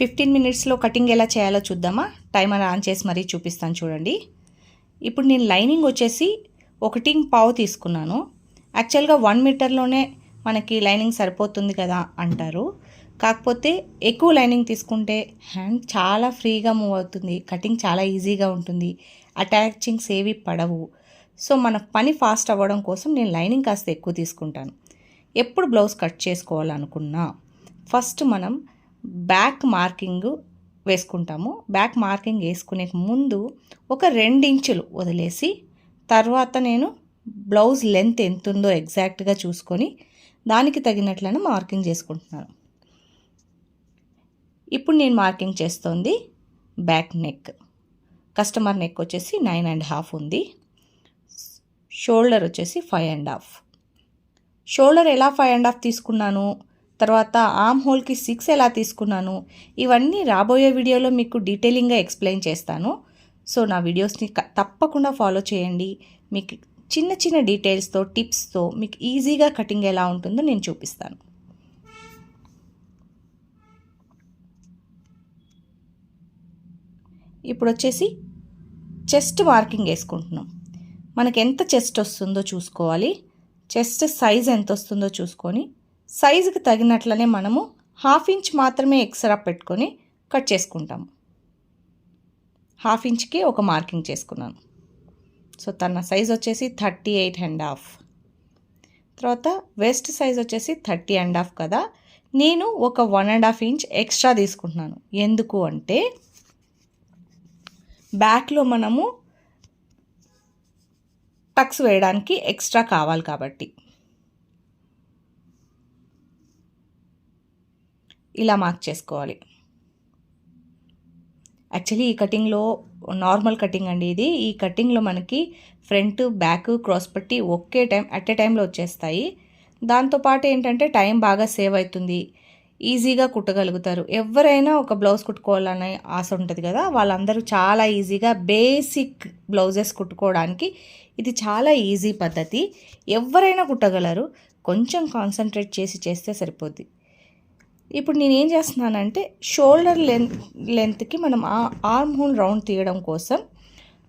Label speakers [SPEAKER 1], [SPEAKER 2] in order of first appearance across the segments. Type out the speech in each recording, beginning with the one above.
[SPEAKER 1] 15 మినిట్స్లో కటింగ్ ఎలా చేయాలో చూద్దామా. టైమర్ ఆన్ చేసి మరీ చూపిస్తాను చూడండి. ఇప్పుడు నేను లైనింగ్ వచ్చేసి 1.5 తీసుకున్నాను. యాక్చువల్గా 1 మీటర్లోనే మనకి లైనింగ్ సరిపోతుంది కదా అంటారు. కాకపోతే ఎక్కువ లైనింగ్ తీసుకుంటే హ్యాండ్ చాలా ఫ్రీగా మూవ్ అవుతుంది, కటింగ్ చాలా ఈజీగా ఉంటుంది, అటాచింగ్స్ ఏవి పడవు. సో మన పని ఫాస్ట్ అవ్వడం కోసం నేను లైనింగ్ కాస్త ఎక్కువ తీసుకుంటాను. ఎప్పుడు బ్లౌజ్ కట్ చేసుకోవాలనుకున్నా ఫస్ట్ మనం బ్యాక్ మార్కింగ్ వేసుకుంటాము. బ్యాక్ మార్కింగ్ వేసుకునే ముందు ఒక 2 ఇంచులు వదిలేసి తర్వాత నేను బ్లౌజ్ లెంత్ ఎంత ఉందో ఎగ్జాక్ట్గా చూసుకొని దానికి తగినట్లనే మార్కింగ్ చేసుకుంటున్నాను. ఇప్పుడు నేను మార్కింగ్ చేస్తోంది బ్యాక్ నెక్. కస్టమర్ నెక్ వచ్చేసి 9.5 ఉంది. షోల్డర్ వచ్చేసి 5.5. షోల్డర్ ఎలా 5.5 తీసుకున్నాను, తర్వాత ఆర్మ్ హోల్కి 6 ఎలా తీసుకున్నాను, ఇవన్నీ రాబోయే వీడియోలో మీకు డీటెయిలింగ్గా ఎక్స్ప్లెయిన్ చేస్తాను. సో నా వీడియోస్ని తప్పకుండా ఫాలో చేయండి. మీకు చిన్న చిన్న డీటెయిల్స్తో టిప్స్తో మీకు ఈజీగా కటింగ్ ఎలా ఉంటుందో నేను చూపిస్తాను. ఇప్పుడు వచ్చేసి చెస్ట్ మార్కింగ్ వేసుకుంటున్నాం. మనకి ఎంత చెస్ట్ వస్తుందో చూసుకోవాలి. చెస్ట్ సైజ్ ఎంత వస్తుందో చూసుకొని సైజుకి తగినట్లనే మనము 1/2 ఇంచ్ మాత్రమే ఎక్స్ట్రా పెట్టుకొని కట్ చేసుకుంటాము. 1/2 ఇంచ్కి ఒక మార్కింగ్ చేసుకున్నాను. సో తన సైజ్ వచ్చేసి 38.5. తర్వాత వెస్ట్ సైజ్ వచ్చేసి 30.5 కదా. నేను ఒక 1.5 ఇంచ్ ఎక్స్ట్రా తీసుకుంటున్నాను. ఎందుకు అంటే బ్యాక్లో మనము టక్స్ వేయడానికి ఎక్స్ట్రా కావాలి కాబట్టి. ఇలా మార్క్ చేసుకోవాలి. యాక్చువల్లీ ఈ కటింగ్లో నార్మల్ కటింగ్ అండి ఇది. ఈ కటింగ్లో మనకి ఫ్రంట్ బ్యాక్ క్రాస్ పట్టి ఒకే అట్ ఏ టైంలో వచ్చేస్తాయి. దాంతోపాటు ఏంటంటే టైం బాగా సేవ్ అవుతుంది, ఈజీగా కుట్టగలుగుతారు. ఎవరైనా ఒక బ్లౌజ్ కుట్టుకోవాలనే ఆశ ఉంటుంది కదా, వాళ్ళందరూ చాలా ఈజీగా బేసిక్ బ్లౌజెస్ కుట్టుకోవడానికి ఇది చాలా ఈజీ పద్ధతి. ఎవరైనా కుట్టగలరు, కొంచెం కాన్సన్ట్రేట్ చేస్తే సరిపోద్ది. ఇప్పుడు నేను ఏం చేస్తున్నానంటే షోల్డర్ లెంత్కి మనం ఆర్మ్ హోల్ రౌండ్ తీయడం కోసం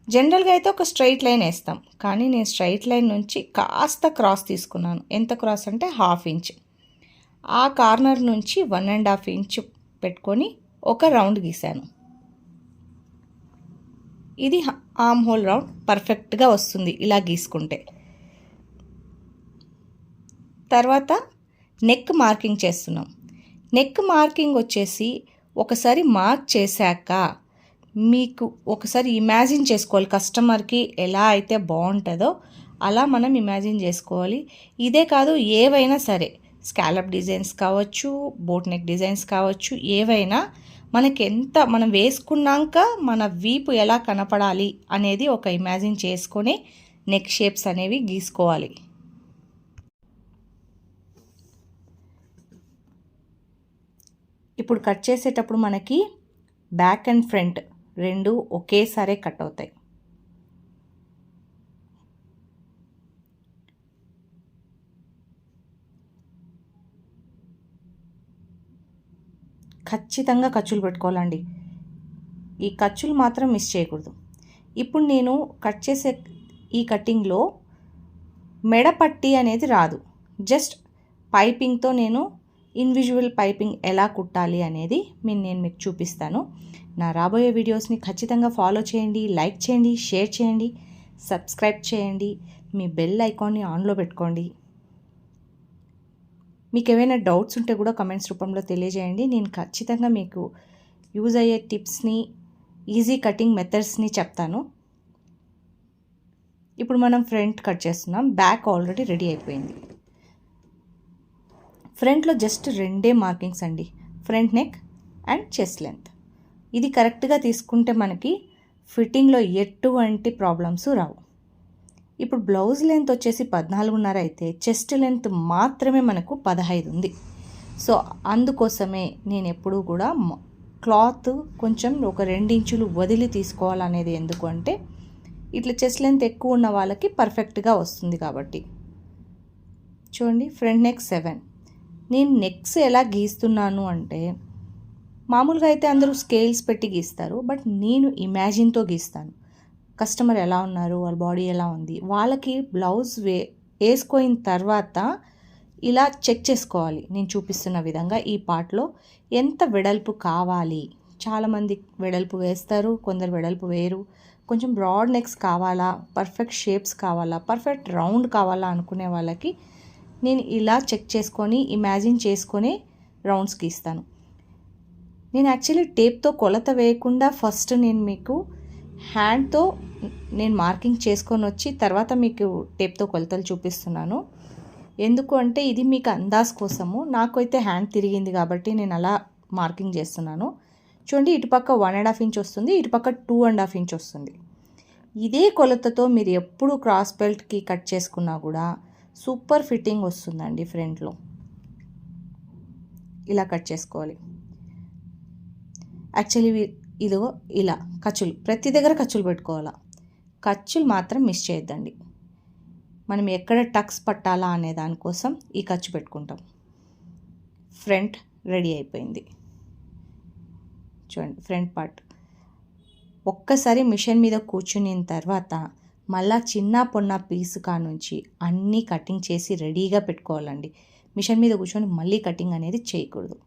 [SPEAKER 1] జనరల్గా అయితే ఒక స్ట్రైట్ లైన్ వేస్తాం, కానీ నేను స్ట్రైట్ లైన్ నుంచి కాస్త క్రాస్ తీసుకున్నాను. ఎంత క్రాస్ అంటే 1/2 ఇంచ్. ఆ కార్నర్ నుంచి 1.5 ఇంచ్ పెట్టుకొని ఒక రౌండ్ గీసాను. ఇది ఆర్మ్ హోల్ రౌండ్ పర్ఫెక్ట్గా వస్తుంది ఇలా గీసుకుంటే. తర్వాత నెక్ మార్కింగ్ చేస్తున్నాం. నెక్ మార్కింగ్ వచ్చేసి ఒకసారి మార్క్ చేశాక మీకు ఒకసారి ఇమాజిన్ చేసుకోవాలి, కస్టమర్కి ఎలా అయితే బాగుంటుందో అలా మనం ఇమాజిన్ చేసుకోవాలి. ఇదే కాదు, ఏవైనా సరే స్కాలప్ డిజైన్స్ కావచ్చు, బోట్ నెక్ డిజైన్స్ కావచ్చు, ఏవైనా మనకి ఎంత మనం వేసుకున్నాక మన వీపు ఎలా కనపడాలి అనేది ఒక ఇమాజిన్ చేసుకొని నెక్ షేప్స్ అనేవి గీసుకోవాలి. ఇప్పుడు కట్ చేసేటప్పుడు మనకి బ్యాక్ అండ్ ఫ్రంట్ రెండు ఒకేసారి కట్ అవుతాయి. ఖచ్చితంగా ఖర్చులు పెట్టుకోవాలండి. ఈ ఖర్చులు మాత్రం మిస్ చేయకూడదు. ఇప్పుడు నేను కట్ చేసే ఈ కటింగ్లో మెడపట్టి అనేది రాదు. జస్ట్ పైపింగ్తో నేను ఇండివిజువల్ పైపింగ్ ఎలా కుట్టాలి అనేది నేను మీకు చూపిస్తాను. నా రాబోయే వీడియోస్ని ఖచ్చితంగా ఫాలో చేయండి, లైక్ చేయండి, షేర్ చేయండి, సబ్స్క్రైబ్ చేయండి, మీ బెల్ ఐకాన్ని ఆన్లో పెట్టుకోండి. మీకు ఏమైనా డౌట్స్ ఉంటే కూడా కమెంట్స్ రూపంలో తెలియజేయండి. నేను ఖచ్చితంగా మీకు యూజ్ అయ్యే టిప్స్ని, ఈజీ కటింగ్ మెథడ్స్ని చెప్తాను. ఇప్పుడు మనం ఫ్రంట్ కట్ చేస్తున్నాం. బ్యాక్ ఆల్రెడీ రెడీ అయిపోయింది. ఫ్రంట్లో జస్ట్ 2 మార్కింగ్స్ అండి, front neck and chest length. ఇది కరెక్ట్గా తీసుకుంటే మనకి ఫిట్టింగ్లో ఎటువంటి ప్రాబ్లమ్స్ రావు. ఇప్పుడు బ్లౌజ్ లెంత్ వచ్చేసి 14.5 అయితే చెస్ట్ లెంత్ మాత్రమే మనకు 15 ఉంది. సో అందుకోసమే నేను ఎప్పుడూ కూడా క్లాత్ కొంచెం ఒక 2 ఇంచులు వదిలి తీసుకోవాలనేది. ఎందుకు అంటే ఇట్లా చెస్ట్ లెంత్ ఎక్కువ ఉన్న వాళ్ళకి పర్ఫెక్ట్గా వస్తుంది కాబట్టి. చూడండి, ఫ్రంట్ నెక్ 7. నేను నెక్స్ ఎలా గీస్తున్నాను అంటే మామూలుగా అయితే అందరూ స్కేల్స్ పెట్టి గీస్తారు, బట్ నేను ఇమాజిన్తో గీస్తాను. కస్టమర్ ఎలా ఉన్నారు, వాళ్ళ బాడీ ఎలా ఉంది, వాళ్ళకి బ్లౌజ్ వేసుకున్న తర్వాత ఇలా చెక్ చేసుకోవాలి. నేను చూపిస్తున్న విధంగా ఈ పార్ట్లో ఎంత వెడల్పు కావాలి. చాలామంది వెడల్పు వేస్తారు, కొందరు వెడల్పు వేయరు. కొంచెం బ్రాడ్ నెక్స్ కావాలా, పర్ఫెక్ట్ షేప్స్ కావాలా, పర్ఫెక్ట్ రౌండ్ కావాలా అనుకునే వాళ్ళకి నేను ఇలా చెక్ చేసుకొని ఇమాజిన్ చేసుకొని రౌండ్స్ గీస్తాను. నేను యాక్చువల్లీ టేప్తో కొలత వేయకుండా ఫస్ట్ నేను మీకు హ్యాండ్తో నేను మార్కింగ్ చేసుకొని వచ్చి తర్వాత మీకు టేప్తో కొలతలు చూపిస్తున్నాను. ఎందుకు అంటే ఇది మీకు అందాజ్ కోసము. నాకు అయితే హ్యాండ్ తిరిగింది కాబట్టి నేను అలా మార్కింగ్ చేస్తున్నాను. చూడండి, ఇటుపక్క 1.5 ఇంచ్ వస్తుంది, ఇటుపక్క 2.5 ఇంచ్ వస్తుంది. ఇదే కొలతతో మీరు ఎప్పుడు క్రాస్ బెల్ట్కి కట్ చేసుకున్నా కూడా సూపర్ ఫిట్టింగ్ వస్తుందండి. ఫ్రంట్లో ఇలా కట్ చేసుకోవాలి. యాక్చువల్లీ ఇదిగో ఇలా ఖర్చులు, ప్రతి దగ్గర ఖర్చులు పెట్టుకోవాలా. ఖర్చులు మాత్రం మిస్ చేయొద్దండి. మనం ఎక్కడ టక్స్ పట్టాలా అనే దానికోసం ఈ ఖర్చు పెట్టుకుంటాం. ఫ్రంట్ రెడీ అయిపోయింది. చూడండి, ఫ్రంట్ పార్ట్ ఒక్కసారి మిషన్ మీద కూర్చున్న తర్వాత మళ్ళా చిన్న పొన్న పీసు కానుంచి అన్నీ కటింగ్ చేసి రెడీగా పెట్టుకోవాలండి. మిషన్ మీద కూర్చొని మళ్ళీ కటింగ్ అనేది చేయకూడదు.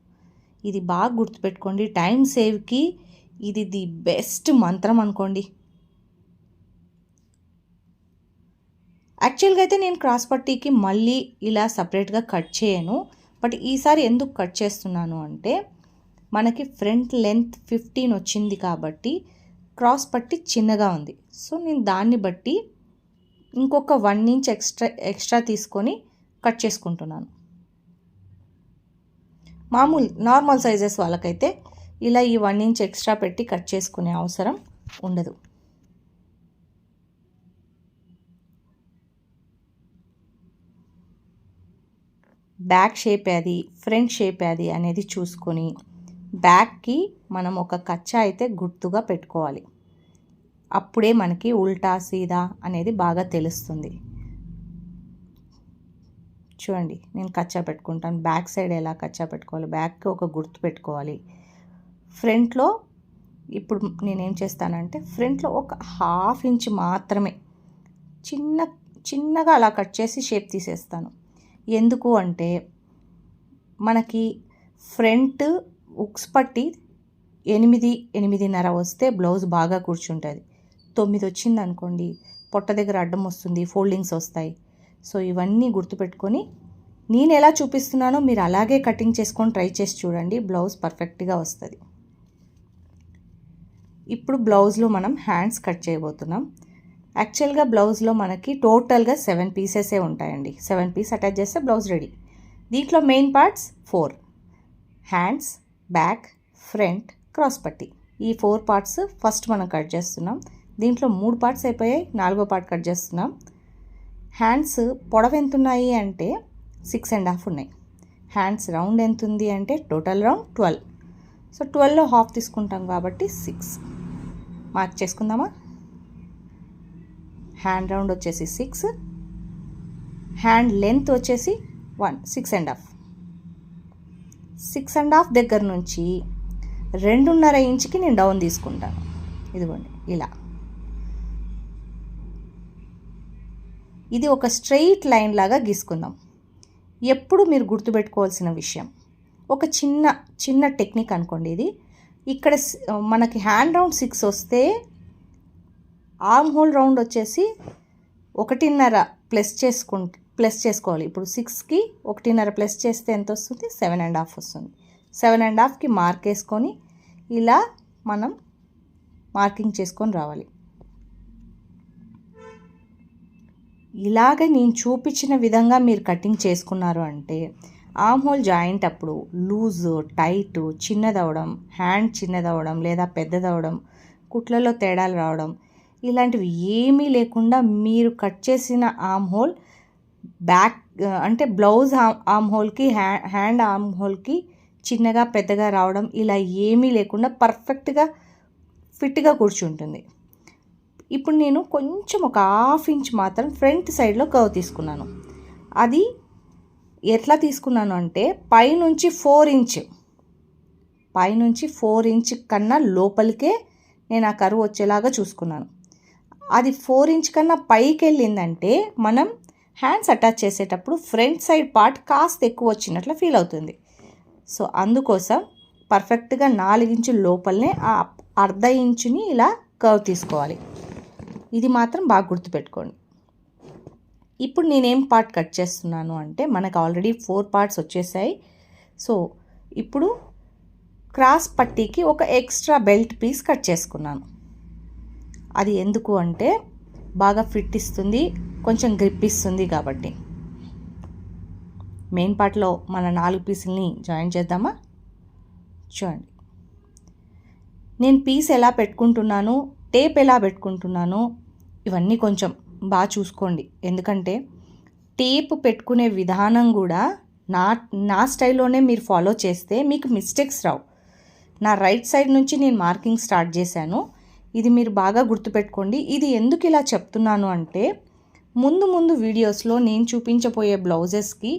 [SPEAKER 1] ఇది బాగా గుర్తుపెట్టుకోండి. టైం సేవ్కి ఇది ది బెస్ట్ మంత్రం అనుకోండి. యాక్చువల్గా అయితే నేను క్రాస్ పట్టీకి మళ్ళీ ఇలా సపరేట్గా కట్ చేయను. బట్ ఈసారి ఎందుకు కట్ చేస్తున్నాను అంటే మనకి ఫ్రంట్ లెంత్ 15 వచ్చింది కాబట్టి క్రాస్ పట్టీ చిన్నగా ఉంది. సో నేను దాన్ని బట్టి ఇంకొక 1 ఇంచ్ ఎక్స్ట్రా తీసుకొని కట్ చేసుకుంటున్నాను. నార్మల్ సైజెస్ వాళ్ళకైతే ఇలా ఈ 1 ఇంచ్ ఎక్స్ట్రా పెట్టి కట్ చేసుకునే అవసరం ఉండదు. బ్యాక్ షేప్ అది, ఫ్రంట్ షేప్ అది అనేది చూసుకొని బ్యాక్కి మనం ఒక కచ్చా అయితే గుర్తుగా పెట్టుకోవాలి. అప్పుడే మనకి ఉల్టా సీదా అనేది బాగా తెలుస్తుంది. చూడండి, నేను కచ్చా పెట్టుకుంటాను. బ్యాక్ సైడ్ ఎలా కచ్చా పెట్టుకోవాలి, బ్యాక్కి ఒక గుర్తు పెట్టుకోవాలి. ఫ్రంట్లో ఇప్పుడు నేనేం చేస్తానంటే ఫ్రంట్లో ఒక 1/2 ఇంచ్ మాత్రమే చిన్నగా అలా కట్ చేసి షేప్ తీసేస్తాను. ఎందుకు అంటే మనకి ఫ్రంట్ ఉక్స్ పట్టి 8-8.5 వస్తే బ్లౌజ్ బాగా కూర్చుంటుంది. 9 వచ్చింది అనుకోండి, పొట్ట దగ్గర అడ్డం వస్తుంది, ఫోల్డింగ్స్ వస్తాయి. సో ఇవన్నీ గుర్తుపెట్టుకొని నేను ఎలా చూపిస్తున్నానో మీరు అలాగే కటింగ్ చేసుకొని ట్రై చేసి చూడండి. బ్లౌజ్ పర్ఫెక్ట్గా వస్తుంది. ఇప్పుడు బ్లౌజ్లో మనం హ్యాండ్స్ కట్ చేయబోతున్నాం. యాక్చువల్గా బ్లౌజ్లో మనకి టోటల్గా 7 పీసెసే ఉంటాయండి. 7 పీస్ అటాచ్ చేస్తే బ్లౌజ్ రెడీ. దీంట్లో main parts 4: hands, back, front, cross పట్టీ. ఈ 4 పార్ట్స్ ఫస్ట్ మనం కట్ చేస్తున్నాం. దీంట్లో 3 పార్ట్స్ అయిపోయాయి, 4వ పార్ట్ కట్ చేస్తున్నాం. హ్యాండ్స్ పొడవు ఎంత ఉన్నాయి అంటే 6.5 ఉన్నాయి. హ్యాండ్స్ రౌండ్ ఎంత ఉంది అంటే టోటల్ రౌండ్ 12. సో 12లో హాఫ్ తీసుకుంటాం కాబట్టి 6 మార్క్ చేసుకుందామా. హ్యాండ్ రౌండ్ వచ్చేసి 6, హ్యాండ్ లెంత్ వచ్చేసి 6.5. 6.5 దగ్గర నుంచి 2.5 ఇంచుకి నేను డౌన్ తీసుకుంటాను. ఇదిగోండి ఇలా. ఇది ఒక స్ట్రెయిట్ లైన్ లాగా గీసుకుందాం. ఎప్పుడు మీరు గుర్తుపెట్టుకోవాల్సిన విషయం, ఒక చిన్న టెక్నిక్ అనుకోండి ఇది. ఇక్కడ మనకి హ్యాండ్ రౌండ్ 6 వస్తే ఆర్మ్ హోల్ రౌండ్ వచ్చేసి 1.5 ప్లస్ చేసుకోవాలి. ఇప్పుడు 6కి 1.5 ప్లస్ చేస్తే ఎంత వస్తుంది? 7.5 వస్తుంది. 7.5కి మార్క్ వేసుకొని ఇలా మనం మార్కింగ్ చేసుకొని రావాలి. ఇలాగ నేను చూపించిన విధంగా మీరు కటింగ్ చేసుకున్నారు అంటే ఆర్మ్ హోల్ జాయింట్ అప్పుడు లూజ్, టైట్, చిన్నదవడం, హ్యాండ్ చిన్నదవడం లేదా పెద్దదవడం, కుట్లలో తేడాలు రావడం ఇలాంటివి ఏమీ లేకుండా మీరు కట్ చేసిన ఆర్మ్ హోల్ బ్యాక్ అంటే బ్లౌజ్ ఆర్మ్ హోల్కి హ్యాండ్ ఆర్మ్ హోల్కి చిన్నగా పెద్దగా రావడం ఇలా ఏమీ లేకుండా పర్ఫెక్ట్గా ఫిట్గా కూర్చుంటుంది. ఇప్పుడు నేను కొంచెం ఒక 1/2 ఇంచ్ మాత్రం ఫ్రంట్ సైడ్లో కర్వ్ తీసుకున్నాను. అది ఎట్లా తీసుకున్నాను అంటే పైనుంచి 4 ఇంచ్ పైనుంచి 4 ఇంచ్ కన్నా లోపలికే నేను ఆ కరువు వచ్చేలాగా చూసుకున్నాను. అది 4 ఇంచ్ కన్నా పైకి వెళ్ళిందంటే మనం హ్యాండ్స్ అటాచ్ చేసేటప్పుడు ఫ్రంట్ సైడ్ పార్ట్ కాస్త ఎక్కువ వచ్చినట్లు ఫీల్ అవుతుంది. సో అందుకోసం పర్ఫెక్ట్గా 4 ఇంచుల లోపలనే ఆ అర్ధ ఇంచుని ఇలా కర్వ్ తీసుకోవాలి. ఇది మాత్రం బాగా గుర్తుపెట్టుకోండి. ఇప్పుడు నేనేం పార్ట్ కట్ చేస్తున్నాను అంటే మనకు ఆల్రెడీ 4 పార్ట్స్ వచ్చేసాయి. సో ఇప్పుడు క్రాస్ పట్టీకి ఒక ఎక్స్ట్రా బెల్ట్ పీస్ కట్ చేసుకున్నాను. అది ఎందుకు అంటే బాగా ఫిట్ ఇస్తుంది, కొంచెం గ్రిప్ ఇస్తుంది కాబట్టి. మెయిన్ పార్ట్లో మన 4 పీసుల్ని జాయిన్ చేద్దామా? చూడండి, నేను పీస్ ఎలా పెట్టుకుంటున్నాను, టేప్ ఎలా పెట్టుకుంటున్నాను, ఇవన్నీ కొంచెం బాగా చూసుకోండి. ఎందుకంటే టేప్ పెట్టుకునే విధానం కూడా నా స్టైల్లోనే మీరు ఫాలో చేస్తే మీకు మిస్టేక్స్ రావు. నా రైట్ సైడ్ నుంచి నేను మార్కింగ్ స్టార్ట్ చేశాను. ఇది మీరు బాగా గుర్తుపెట్టుకోండి. ఇది ఎందుకు ఇలా చెప్తున్నాను అంటే ముందు వీడియోస్లో నేను చూపించబోయే బ్లౌజెస్కి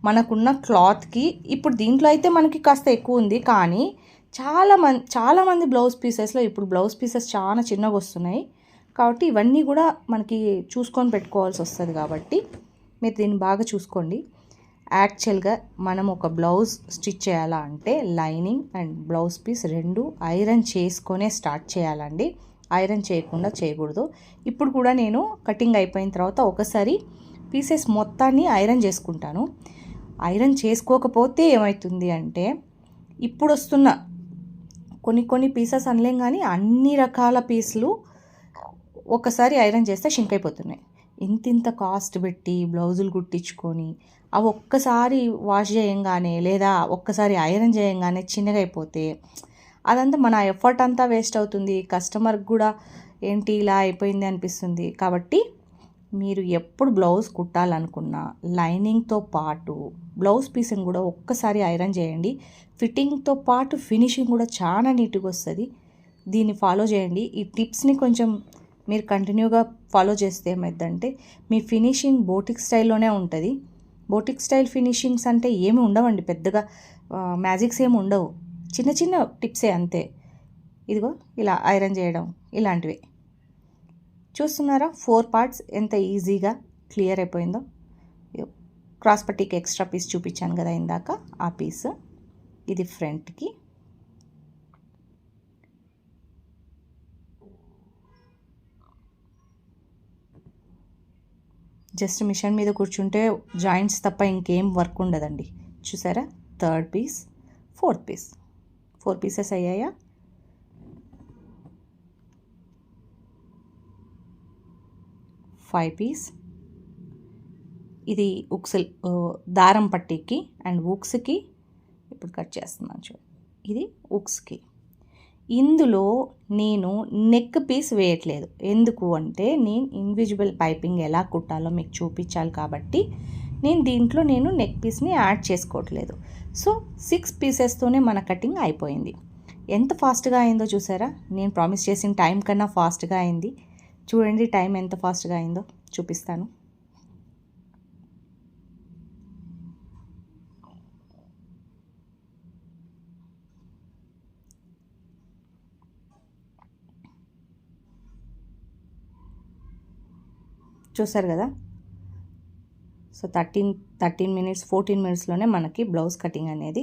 [SPEAKER 1] మనకున్న క్లాత్కి, ఇప్పుడు దీంట్లో అయితే మనకి కాస్త ఎక్కువ ఉంది, కానీ చాలామంది బ్లౌజ్ పీసెస్లో ఇప్పుడు బ్లౌజ్ పీసెస్ చాలా చిన్నగా వస్తున్నాయి. కాబట్టి ఇవన్నీ కూడా మనకి చూసుకొని పెట్టుకోవాల్సి వస్తుంది. కాబట్టి మీరు దీన్ని బాగా చూసుకోండి. యాక్చువల్గా మనం ఒక బ్లౌజ్ స్టిచ్ చేయాలా అంటే లైనింగ్ అండ్ బ్లౌజ్ పీస్ రెండు ఐరన్ చేసుకొనే స్టార్ట్ చేయాలండి. ఐరన్ చేయకుండా చేయకూడదు. ఇప్పుడు కూడా నేను కటింగ్ అయిపోయిన తర్వాత ఒకసారి పీసెస్ మొత్తాన్ని ఐరన్ చేసుకుంటాను. ఐరన్ చేసుకోకపోతే ఏమవుతుంది అంటే ఇప్పుడు వస్తున్న కొన్ని పీసెస్ అనలేం, కానీ అన్ని రకాల పీసులు ఒకసారి ఐరన్ చేస్తే షింక్ అయిపోతున్నాయి. ఇంత కాస్ట్ పెట్టి బ్లౌజులు కుట్టించుకొని అవి ఒక్కసారి వాష్ చేయంగానే లేదా ఒక్కసారి ఐరన్ చేయంగానే చిన్నగా అయిపోతే అదంతా మన ఎఫర్ట్ అంతా వేస్ట్ అవుతుంది. కస్టమర్కి కూడా ఏంటి ఇలా అయిపోయింది అనిపిస్తుంది. కాబట్టి మీరు ఎప్పుడు బ్లౌజ్ కుట్టాలనుకున్నా లైనింగ్తో పాటు బ్లౌజ్ పీస్ని కూడా ఒక్కసారి ఐరన్ చేయండి. ఫిట్టింగ్తో పాటు ఫినిషింగ్ కూడా చాలా నీట్గా వస్తుంది. దీన్ని ఫాలో చేయండి. ఈ టిప్స్ని కొంచెం మీరు కంటిన్యూగా ఫాలో చేస్తే ఏమైందంటే మీ ఫినిషింగ్ బోటిక్ స్టైల్లోనే ఉంటుంది. బోటిక్ స్టైల్ ఫినిషింగ్స్ అంటే ఏమి ఉండవండి, పెద్దగా మ్యాజిక్స్ ఏమి ఉండవు, చిన్న టిప్సే అంతే. ఇదిగో ఇలా ఐరన్ చేయడం ఇలాంటివి చూస్తున్నారా? 4 పార్ట్స్ ఎంత ఈజీగా క్లియర్ అయిపోయిందో. క్రాస్ పట్టీకి ఎక్స్ట్రా పీస్ చూపించాను కదా ఇందాక, ఆ పీస్ ఇది ఫ్రంట్కి. జస్ట్ మిషన్ మీద కూర్చుంటే జాయింట్స్ తప్ప ఇంకేం వర్క్ ఉండదండి. చూసారా? 3rd piece, 4th piece, 4 pieces అయ్యాయా? Five piece. ఇది ఉక్స్ దారం పట్టీకి అండ్ ఉక్స్కి ఇప్పుడు కట్ చేస్తున్నాను చూడండి. ఇది ఉక్స్కి. ఇందులో నేను నెక్ పీస్ వేయట్లేదు. ఎందుకు అంటే నేను ఇన్విజిబుల్ పైపింగ్ ఎలా కుట్టాలో మీకు చూపించాలి కాబట్టి నేను నెక్ పీస్ని యాడ్ చేసుకోవట్లేదు. సో 6 పీసెస్తోనే మన కటింగ్ అయిపోయింది. ఎంత ఫాస్ట్గా అయిందో చూసారా? నేను ప్రామిస్ చేసిన టైం కన్నా ఫాస్ట్గా అయింది. చూడండి టైం ఎంత ఫాస్ట్గా అయిందో చూపిస్తాను. చూసారు కదా? సో 13 మినిట్స్ 14 మినిట్స్లోనే మనకి బ్లౌజ్ కటింగ్ అనేది